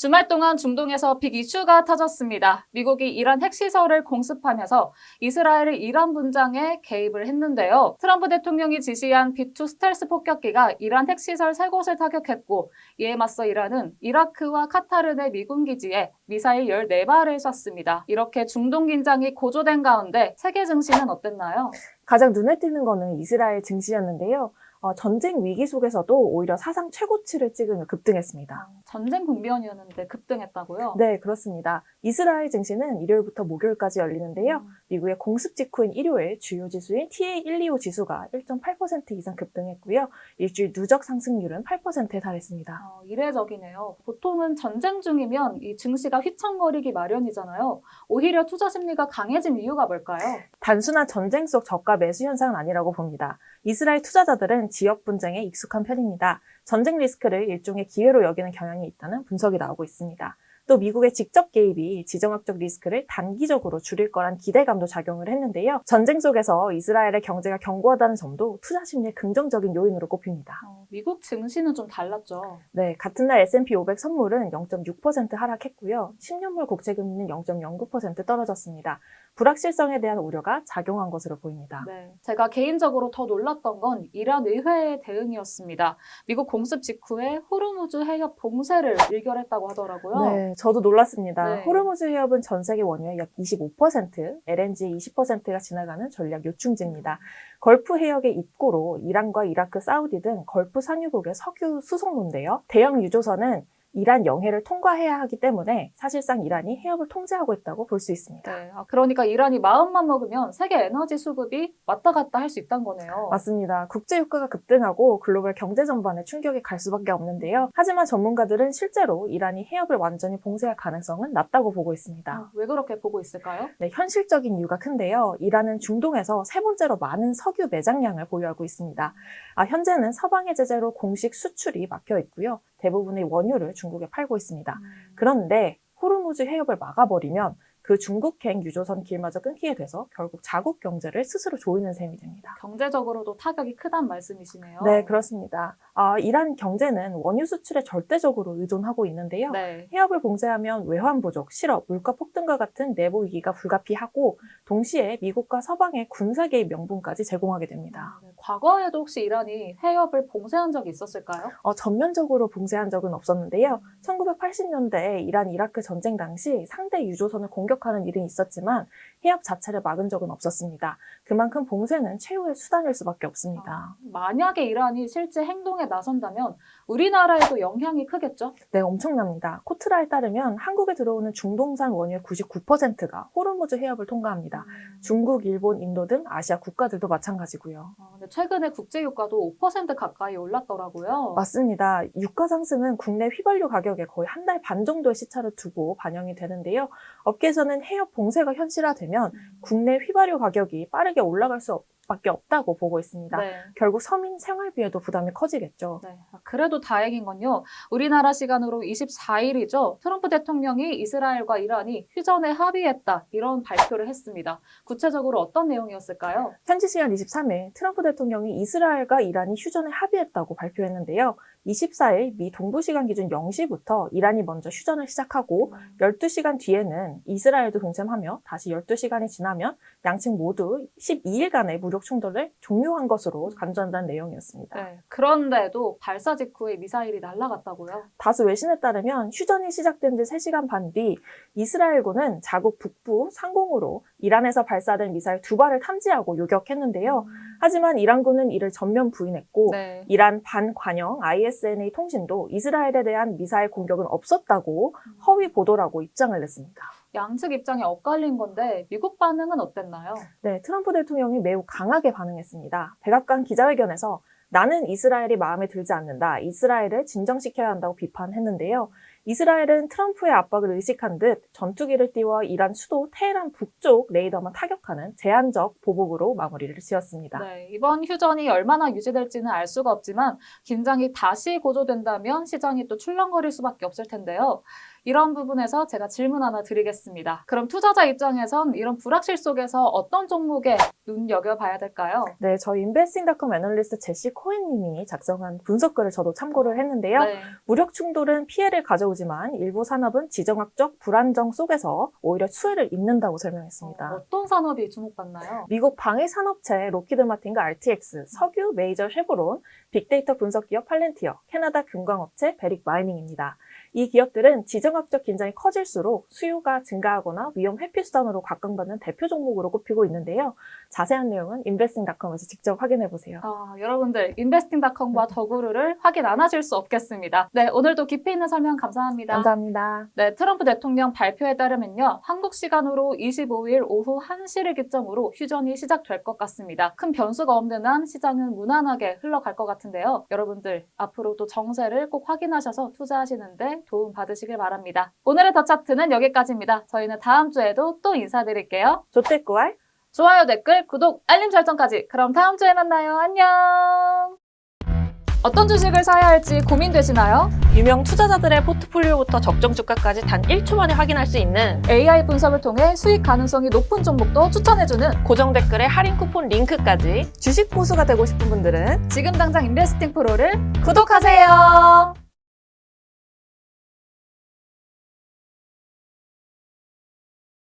주말 동안 중동에서 빅 이슈가 터졌습니다. 미국이 이란 핵시설을 공습하면서 이스라엘이 이란 분장에 개입을 했는데요. 트럼프 대통령이 지시한 B2 스텔스 폭격기가 이란 핵시설 3곳을 타격했고, 이에 맞서 이란은 이라크와 카타르 내 미군 기지에 미사일 14발을 쐈습니다. 이렇게 중동 긴장이 고조된 가운데 세계 증시는 어땠나요? 가장 눈에 띄는 거는 이스라엘 증시였는데요. 전쟁 위기 속에서도 오히려 사상 최고치를 찍으며 급등했습니다. 전쟁 국면이었는데 급등했다고요? 네, 그렇습니다. 이스라엘 증시는 일요일부터 목요일까지 열리는데요. 미국의 공습 직후인 일요일 주요 지수인 TA125 지수가 1.8% 이상 급등했고요. 일주일 누적 상승률은 8%에 달했습니다. 이례적이네요. 보통은 전쟁 중이면 이 증시가 휘청거리기 마련이잖아요. 오히려 투자 심리가 강해진 이유가 뭘까요? 단순한 전쟁 속 저가 매수 현상은 아니라고 봅니다. 이스라엘 투자자들은 지역 분쟁에 익숙한 편입니다. 전쟁 리스크를 일종의 기회로 여기는 경향이 있다는 분석이 나오고 있습니다. 또 미국의 직접 개입이 지정학적 리스크를 단기적으로 줄일 거란 기대감도 작용을 했는데요. 전쟁 속에서 이스라엘의 경제가 견고하다는 점도 투자 심리의 긍정적인 요인으로 꼽힙니다. 미국 증시는 좀 달랐죠. 네, 같은 날 S&P 500 선물은 0.6% 하락했고요. 10년물 국채금리는 0.09% 떨어졌습니다. 불확실성에 대한 우려가 작용한 것으로 보입니다. 네, 제가 개인적으로 더 놀랐던 건 이란 의회의 대응이었습니다. 미국 공습 직후에 호르무즈 해협 봉쇄를 의결했다고 하더라고요. 네, 저도 놀랐습니다. 네. 호르무즈 해협은 전 세계 원유의 약 25%, LNG의 20%가 지나가는 전략 요충지입니다. 걸프 해역의 입구로 이란과 이라크, 사우디 등 걸프 산유국의 석유 수송로인데요. 대형 유조선은 이란 영해를 통과해야 하기 때문에 사실상 이란이 해협을 통제하고 있다고 볼 수 있습니다. 네, 그러니까 이란이 마음만 먹으면 세계 에너지 수급이 왔다 갔다 할 수 있다는 거네요. 맞습니다. 국제 유가가 급등하고 글로벌 경제 전반에 충격이 갈 수밖에 없는데요. 하지만 전문가들은 실제로 이란이 해협을 완전히 봉쇄할 가능성은 낮다고 보고 있습니다. 왜 그렇게 보고 있을까요? 네, 현실적인 이유가 큰데요. 이란은 중동에서 세 번째로 많은 석유 매장량을 보유하고 있습니다. 현재는 서방의 제재로 공식 수출이 막혀 있고요. 대부분의 원유를 중국에 팔고 있습니다. 그런데 호르무즈 해협을 막아버리면 그 중국행 유조선 길마저 끊기게 돼서 결국 자국 경제를 스스로 조이는 셈이 됩니다. 경제적으로도 타격이 크단 말씀이시네요. 네, 그렇습니다. 이란 경제는 원유 수출에 절대적으로 의존하고 있는데요. 네. 해협을 봉쇄하면 외환 부족, 실업, 물가 폭등과 같은 내부 위기가 불가피하고 동시에 미국과 서방의 군사 개입 명분까지 제공하게 됩니다. 네, 과거에도 혹시 이란이 해협을 봉쇄한 적이 있었을까요? 전면적으로 봉쇄한 적은 없었는데요. 1980년대 이란 이라크 전쟁 당시 상대 유조선을 공격하는 일은 있었지만 해협 자체를 막은 적은 없었습니다. 그만큼 봉쇄는 최후의 수단일 수밖에 없습니다. 만약에 이란이 실제 행동에 나선다면 우리나라에도 영향이 크겠죠? 네, 엄청납니다. 코트라에 따르면 한국에 들어오는 중동산 원유의 99%가 호르무즈 해협을 통과합니다. 중국, 일본, 인도 등 아시아 국가들도 마찬가지고요. 근데 최근에 국제유가도 5% 가까이 올랐더라고요. 맞습니다. 유가 상승은 국내 휘발유 가격에 거의 한 달 반 정도의 시차를 두고 반영이 되는데요. 업계에서는 해협 봉쇄가 현실화되면 국내 휘발유 가격이 빠르게 올라갈 수밖에 없다고 보고 있습니다. 네. 결국 서민 생활비에도 부담이 커지겠죠. 네. 그래도 다행인 건요. 우리나라 시간으로 24일이죠. 트럼프 대통령이 이스라엘과 이란이 휴전에 합의했다. 이런 발표를 했습니다. 구체적으로 어떤 내용이었을까요? 현지 시간 23일 트럼프 대통령이 이스라엘과 이란이 휴전에 합의했다고 발표했는데요. 24일 미 동부 시간 기준 0시부터 이란이 먼저 휴전을 시작하고 12시간 뒤에는 이스라엘도 동참하며 다시 12시간이 지나면 양측 모두 12일간의 무력 충돌을 종료한 것으로 간주한다는 내용이었습니다. 네. 그런데도 발사 직후에 미사일이 날아갔다고요? 다수 외신에 따르면 휴전이 시작된 지 3시간 반 뒤 이스라엘군은 자국 북부 상공으로 이란에서 발사된 미사일 2발을 탐지하고 요격했는데요. 하지만 이란군은 이를 전면 부인했고 네. 이란 반관영 ISNA 통신도 이스라엘에 대한 미사일 공격은 없었다고 허위 보도라고 입장을 냈습니다. 양측 입장이 엇갈린 건데 미국 반응은 어땠나요? 네, 트럼프 대통령이 매우 강하게 반응했습니다. 백악관 기자회견에서 나는 이스라엘이 마음에 들지 않는다. 이스라엘을 진정시켜야 한다고 비판했는데요. 이스라엘은 트럼프의 압박을 의식한 듯 전투기를 띄워 이란 수도 테헤란 북쪽 레이더만 타격하는 제한적 보복으로 마무리를 지었습니다. 네, 이번 휴전이 얼마나 유지될지는 알 수가 없지만 긴장이 다시 고조된다면 시장이 또 출렁거릴 수밖에 없을 텐데요. 이런 부분에서 제가 질문 하나 드리겠습니다. 그럼 투자자 입장에선 이런 불확실 속에서 어떤 종목에 눈여겨봐야 될까요? 네, 저희 인베스팅닷컴 애널리스트 제시 코hen 님이 작성한 분석글을 저도 참고를 했는데요. 네. 무력 충돌은 피해를 가져올 가져오지만 일부 산업은 지정학적 불안정 속에서 오히려 수혜를 입는다고 설명했습니다. 어떤 산업이 주목받나요? 미국 방위산업체 로키드 마틴과 RTX, 석유 메이저 쉐보론, 빅데이터 분석기업 팔렌티어, 캐나다 금광업체 베릭 마이닝입니다. 이 기업들은 지정학적 긴장이 커질수록 수요가 증가하거나 위험 회피 수단으로 각광받는 대표 종목으로 꼽히고 있는데요. 자세한 내용은 investing.com에서 직접 확인해보세요. 여러분들 investing.com과 더구루를 확인 안 하실 수 없겠습니다. 네, 오늘도 깊이 있는 설명 감사합니다. 감사합니다. 네, 트럼프 대통령 발표에 따르면요. 한국 시간으로 25일 오후 1시를 기점으로 휴전이 시작될 것 같습니다. 큰 변수가 없는 한 시장은 무난하게 흘러갈 것 같은데요. 여러분들 앞으로도 정세를 꼭 확인하셔서 투자하시는데 도움 받으시길 바랍니다. 오늘의 더 차트는 여기까지입니다. 저희는 다음 주에도 또 인사드릴게요. 조태꾸알 좋아요, 댓글, 구독, 알림 설정까지. 그럼 다음 주에 만나요. 안녕! 어떤 주식을 사야 할지 고민되시나요? 유명 투자자들의 포트폴리오부터 적정 주가까지 단 1초 만에 확인할 수 있는 AI 분석을 통해 수익 가능성이 높은 종목도 추천해주는 고정 댓글에 할인 쿠폰 링크까지 주식 고수가 되고 싶은 분들은 지금 당장 인베스팅 프로를 구독하세요.